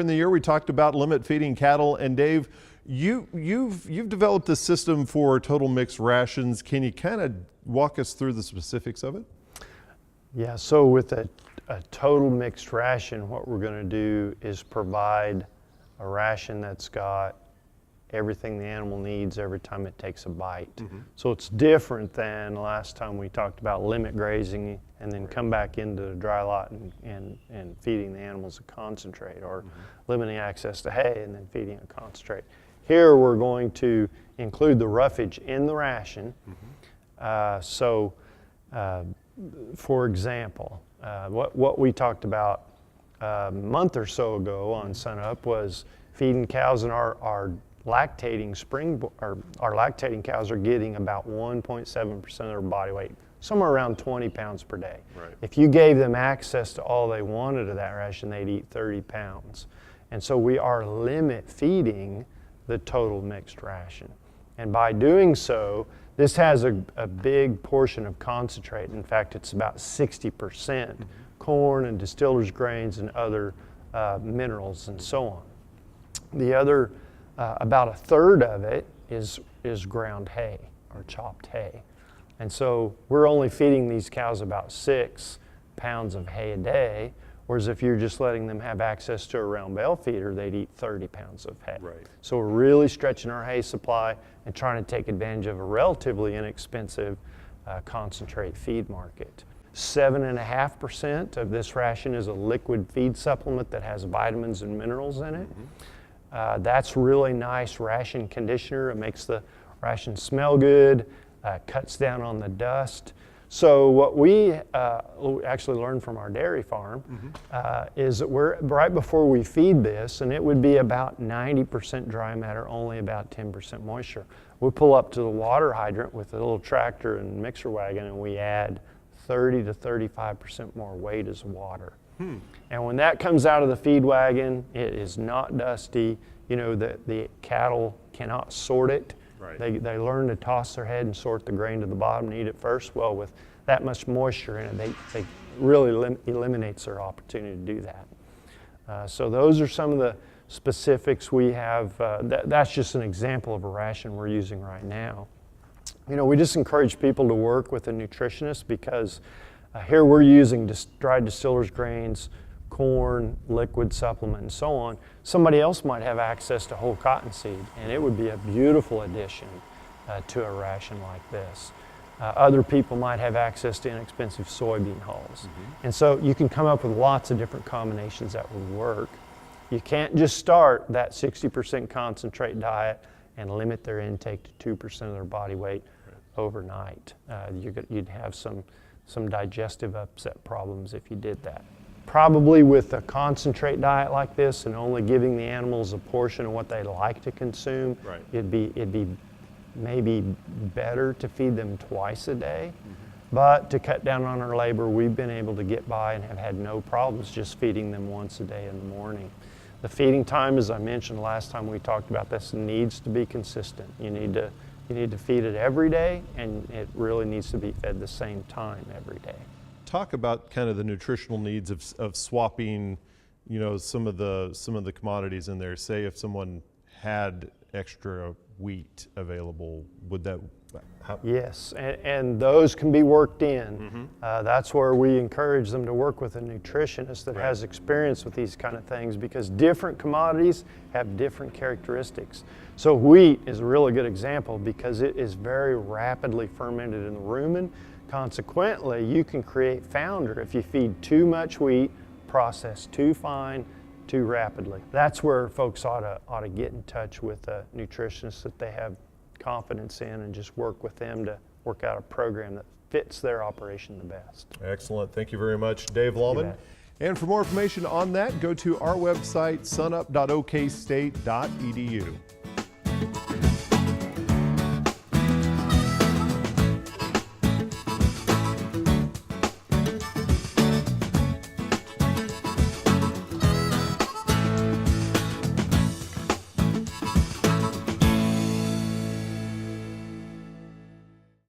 in the year, we talked about limit feeding cattle. And Dave, you've developed a system for total mixed rations. Can you kind of walk us through the specifics of it? Yeah, so with a total mixed ration, what we're going to do is provide a ration that's got everything the animal needs every time it takes a bite. So it's different than the last time we talked about limit grazing and then come back into the dry lot and feeding the animals a concentrate, or limiting access to hay and then feeding a concentrate. Here we're going to include the roughage in the ration. For example, what we talked about a month or so ago on Sunup was feeding cows in our lactating our lactating cows are getting about 1.7% of their body weight, somewhere around 20 pounds per day. Right. If you gave them access to all they wanted of that ration, they'd eat 30 pounds. And so we are limit feeding the total mixed ration. And by doing so, this has a big portion of concentrate. In fact, it's about 60% corn and distillers grains and other minerals and so on. The other, about a third of it is ground hay or chopped hay. And so we're only feeding these cows about 6 pounds of hay a day, whereas if you're just letting them have access to a round bale feeder, they'd eat 30 pounds of hay. Right. So we're really stretching our hay supply and trying to take advantage of a relatively inexpensive concentrate feed market. 7.5% of this ration is a liquid feed supplement that has vitamins and minerals in it. That's really nice ration conditioner. It makes the ration smell good, cuts down on the dust. So what we actually learned from our dairy farm is that right before we feed this, and it would be about 90% dry matter, only about 10% moisture, we pull up to the water hydrant with a little tractor and mixer wagon, and we add 30 to 35% more weight as water. And when that comes out of the feed wagon, it is not dusty. You know, the cattle cannot sort it. Right. They learn to toss their head and sort the grain to the bottom and eat it first. Well, with that much moisture in it, they really eliminates their opportunity to do that. So those are some of the specifics we have. That's just an example of a ration we're using right now. You know, we just encourage people to work with a nutritionist because here we're using dried distillers grains, corn, liquid supplement, and so on. Somebody else might have access to whole cottonseed, and it would be a beautiful addition to a ration like this. Other people might have access to inexpensive soybean hulls. And so you can come up with lots of different combinations that would work. You can't just start that 60% concentrate diet and limit their intake to 2% of their body weight overnight. You'd have some digestive upset problems if you did that. Probably with a concentrate diet like this and only giving the animals a portion of what they like to consume, it'd be maybe better to feed them twice a day. But to cut down on our labor, we've been able to get by and have had no problems just feeding them once a day in the morning. The feeding time, as I mentioned last time we talked about this, needs to be consistent. You need to feed it every day, and it really needs to be fed the same time every day. Talk about kind of the nutritional needs of swapping, you know, some of the commodities in there. Say if someone had extra wheat available, would that happen? Yes, and those can be worked in. That's where we encourage them to work with a nutritionist that has experience with these kind of things, because different commodities have different characteristics. So wheat is a really good example because it is very rapidly fermented in the rumen. Consequently, you can create founder if you feed too much wheat, processed too fine, too rapidly. That's where folks ought to get in touch with a nutritionist that they have confidence in and just work with them to work out a program that fits their operation the best. Excellent. Thank you very much, Dave Lalman. And for more information on that, go to our website, sunup.okstate.edu.